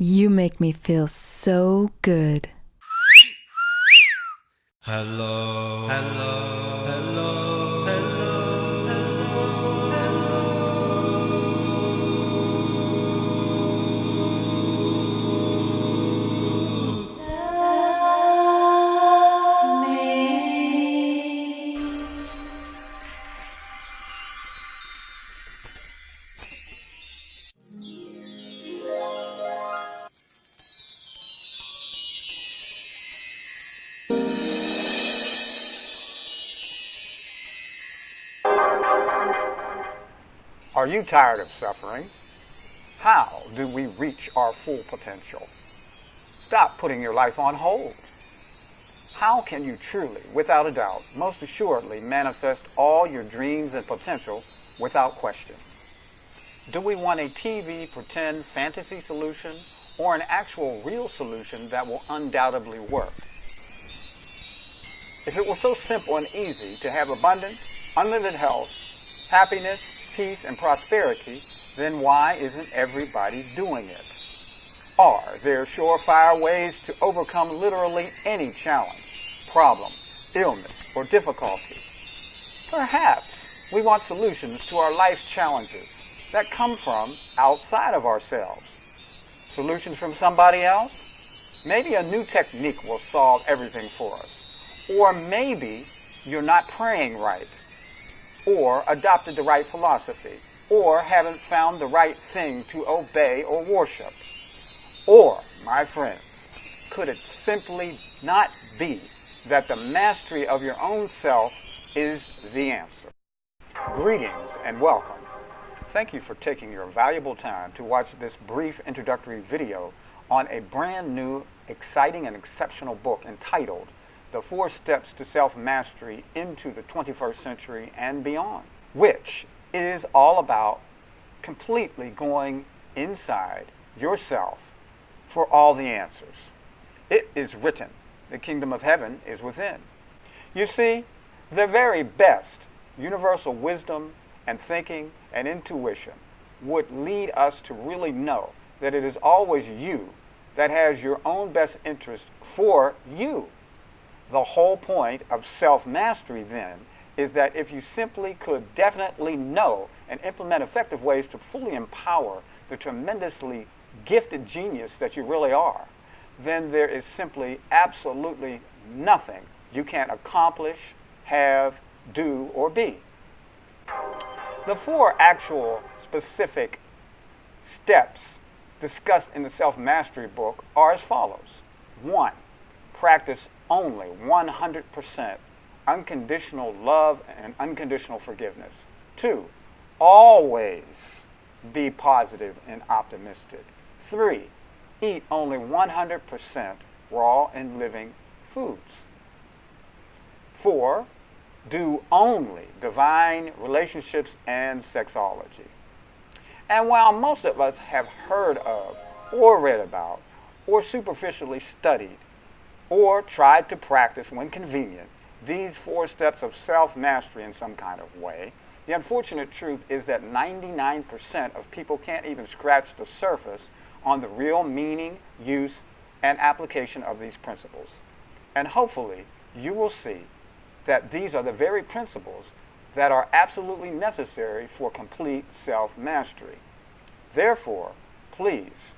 You make me feel so good. Hello, hello, hello, hello, hello, Are you tired of suffering? How do we reach our full potential? Stop putting your life on hold. How can you truly, without a doubt, most assuredly manifest all your dreams and potential without question? Do we want a TV pretend fantasy solution or an actual real solution that will undoubtedly work? If it were so simple and easy to have abundance, unlimited health, happiness, peace, and prosperity, then why isn't everybody doing it? Are there surefire ways to overcome literally any challenge, problem, illness, or difficulty? Perhaps we want solutions to our life's challenges that come from outside of ourselves. Solutions from somebody else? Maybe a new technique will solve everything for us. Or maybe you're not praying right, or adopted the right philosophy, or haven't found the right thing to obey or worship. Or, my friends, could it simply not be that the mastery of your own self is the answer? Greetings and welcome. Thank you for taking your valuable time to watch this brief introductory video on a brand new, exciting, and exceptional book entitled The 4 Steps to Self-Mastery into the 21st Century and Beyond, which is all about completely going inside yourself for all the answers. It is written, the kingdom of heaven is within. You see, the very best universal wisdom and thinking and intuition would lead us to really know that it is always you that has your own best interest for you. The whole point of self-mastery, then, is that if you simply could definitely know and implement effective ways to fully empower the tremendously gifted genius that you really are, then there is simply absolutely nothing you can't accomplish, have, do, or be. The 4 actual specific steps discussed in the self-mastery book are as follows. 1. Practice only 100% unconditional love and unconditional forgiveness. 2. Always be positive and optimistic. 3. Eat only 100% raw and living foods. 4. Do only divine relationships and sexology. And while most of us have heard of, or read about, or superficially studied, or tried to practice when convenient, these 4 steps of self-mastery in some kind of way, the unfortunate truth is that 99% of people can't even scratch the surface on the real meaning, use, and application of these principles. And hopefully, you will see that these are the very principles that are absolutely necessary for complete self-mastery. Therefore, please,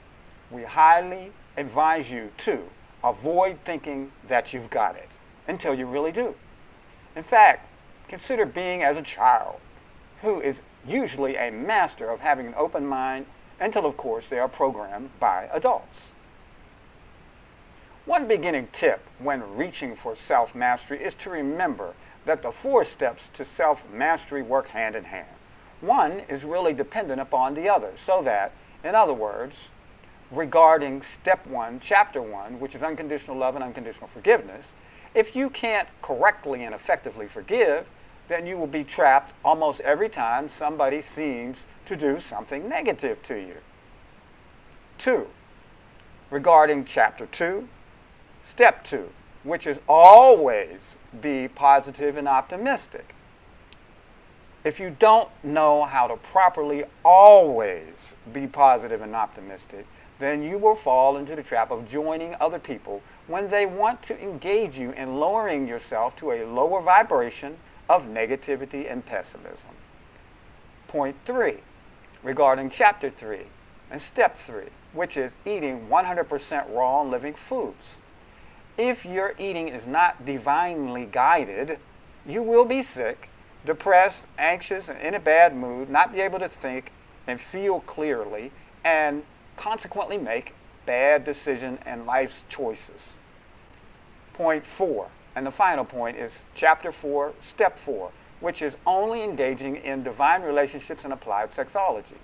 we highly advise you to avoid thinking that you've got it until you really do. In fact, consider being as a child who is usually a master of having an open mind until, of course, they are programmed by adults. One beginning tip when reaching for self-mastery is to remember that the 4 steps to self-mastery work hand in hand. One is really dependent upon the other, so that, in other words, regarding step 1, chapter 1, which is unconditional love and unconditional forgiveness, if you can't correctly and effectively forgive, then you will be trapped almost every time somebody seems to do something negative to you. 2. Regarding chapter 2, step 2, which is always be positive and optimistic. If you don't know how to properly always be positive and optimistic, then you will fall into the trap of joining other people when they want to engage you in lowering yourself to a lower vibration of negativity and pessimism. Point 3, regarding Chapter 3 and Step 3, which is eating 100% raw and living foods. If your eating is not divinely guided, you will be sick, depressed, anxious, and in a bad mood, not be able to think and feel clearly, and consequently make bad decisions and life's choices. Point 4, and the final point, is Chapter 4, Step 4, which is only engaging in divine relationships and applied sexology.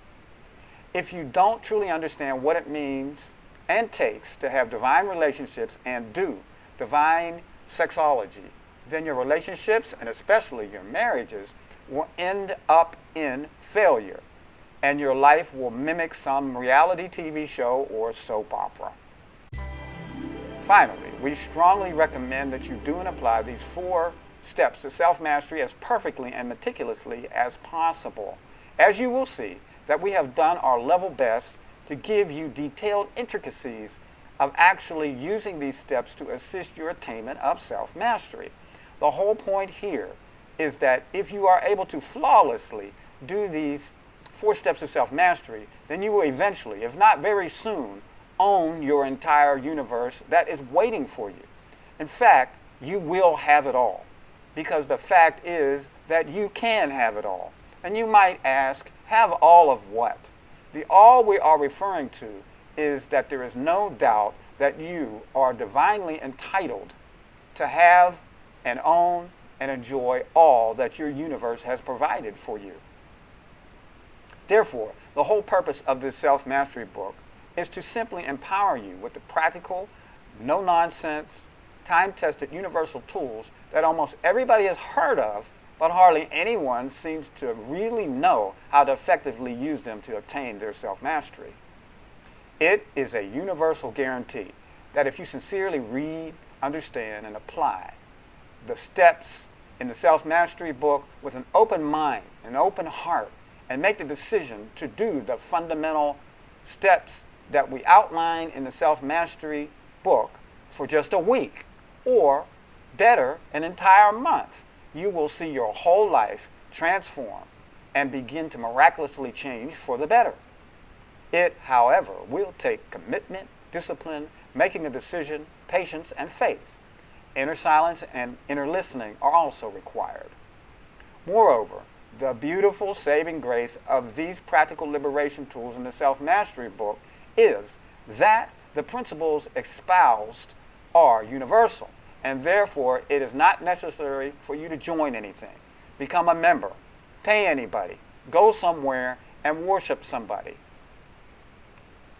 If you don't truly understand what it means and takes to have divine relationships and do divine sexology, then your relationships, and especially your marriages, will end up in failure, and your life will mimic some reality TV show or soap opera. Finally, we strongly recommend that you do and apply these 4 steps to self-mastery as perfectly and meticulously as possible. As you will see, that we have done our level best to give you detailed intricacies of actually using these steps to assist your attainment of self-mastery. The whole point here is that if you are able to flawlessly do these 4 steps of self-mastery, then you will eventually, if not very soon, own your entire universe that is waiting for you. In fact, you will have it all, because the fact is that you can have it all. And you might ask, have all of what? The all we are referring to is that there is no doubt that you are divinely entitled to have and own and enjoy all that your universe has provided for you. Therefore, the whole purpose of this self-mastery book is to simply empower you with the practical, no-nonsense, time-tested universal tools that almost everybody has heard of, but hardly anyone seems to really know how to effectively use them to obtain their self-mastery. It is a universal guarantee that if you sincerely read, understand, and apply the steps in the self-mastery book with an open mind, an open heart, and make the decision to do the fundamental steps that we outline in the self-mastery book for just a week, or better, an entire month, you will see your whole life transform and begin to miraculously change for the better. It, however, will take commitment, discipline, making a decision, patience, and faith. Inner silence and inner listening are also required. Moreover, the beautiful saving grace of these practical liberation tools in the self-mastery book is that the principles espoused are universal, and therefore it is not necessary for you to join anything, become a member, pay anybody, go somewhere and worship somebody.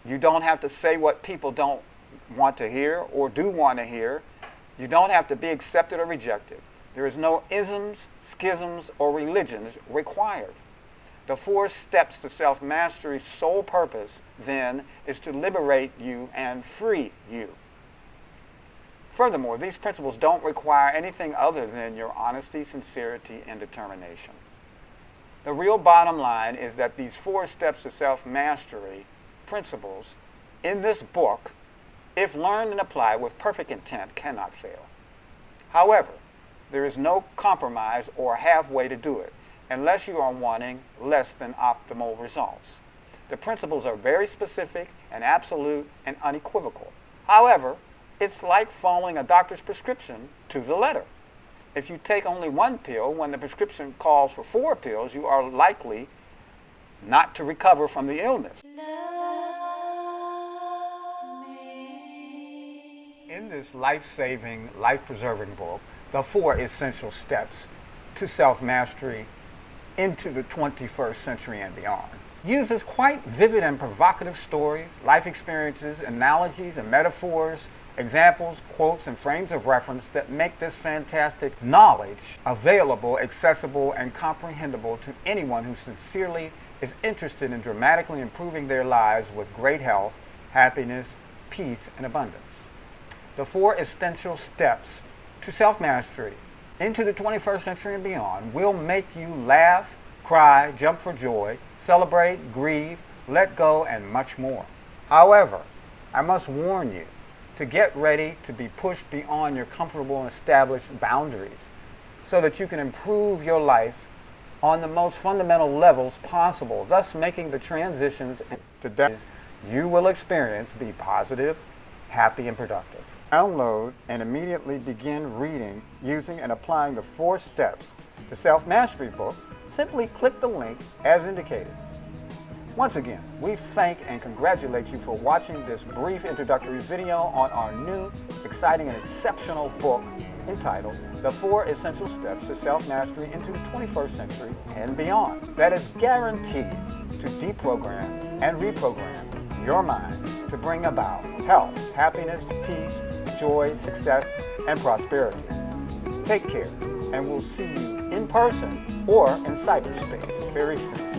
You don't have to say what people don't want to hear or do want to hear. You don't have to be accepted or rejected. There is no isms, schisms, or religions required. The 4 steps to self-mastery's sole purpose, then, is to liberate you and free you. Furthermore, these principles don't require anything other than your honesty, sincerity, and determination. The real bottom line is that these 4 steps to self-mastery principles in this book, if learned and applied with perfect intent, cannot fail. However, there is no compromise or halfway to do it, unless you are wanting less than optimal results. The principles are very specific and absolute and unequivocal. However, it's like following a doctor's prescription to the letter. If you take only 1 pill when the prescription calls for 4 pills, you are likely not to recover from the illness. In this life-saving, life-preserving book, the 4 essential steps to self-mastery into the 21st century and beyond uses quite vivid and provocative stories, life experiences, analogies and metaphors, examples, quotes, and frames of reference that make this fantastic knowledge available, accessible, and comprehensible to anyone who sincerely is interested in dramatically improving their lives with great health, happiness, peace, and abundance. The 4 essential steps to self-mastery into the 21st century and beyond will make you laugh, cry, jump for joy, celebrate, grieve, let go, and much more. However, I must warn you to get ready to be pushed beyond your comfortable and established boundaries so that you can improve your life on the most fundamental levels possible, thus making the transitions to that you will experience be positive, happy, and productive. Download and immediately begin reading using and applying the 4 steps to Self-Mastery book. Simply click the link as indicated. Once again, we thank and congratulate you for watching this brief introductory video on our new, exciting, and exceptional book entitled The 4 Essential Steps to Self-Mastery into the 21st Century and Beyond, that is guaranteed to deprogram and reprogram your mind to bring about health, happiness, peace, joy, success, and prosperity. Take care, and we'll see you in person or in cyberspace very soon.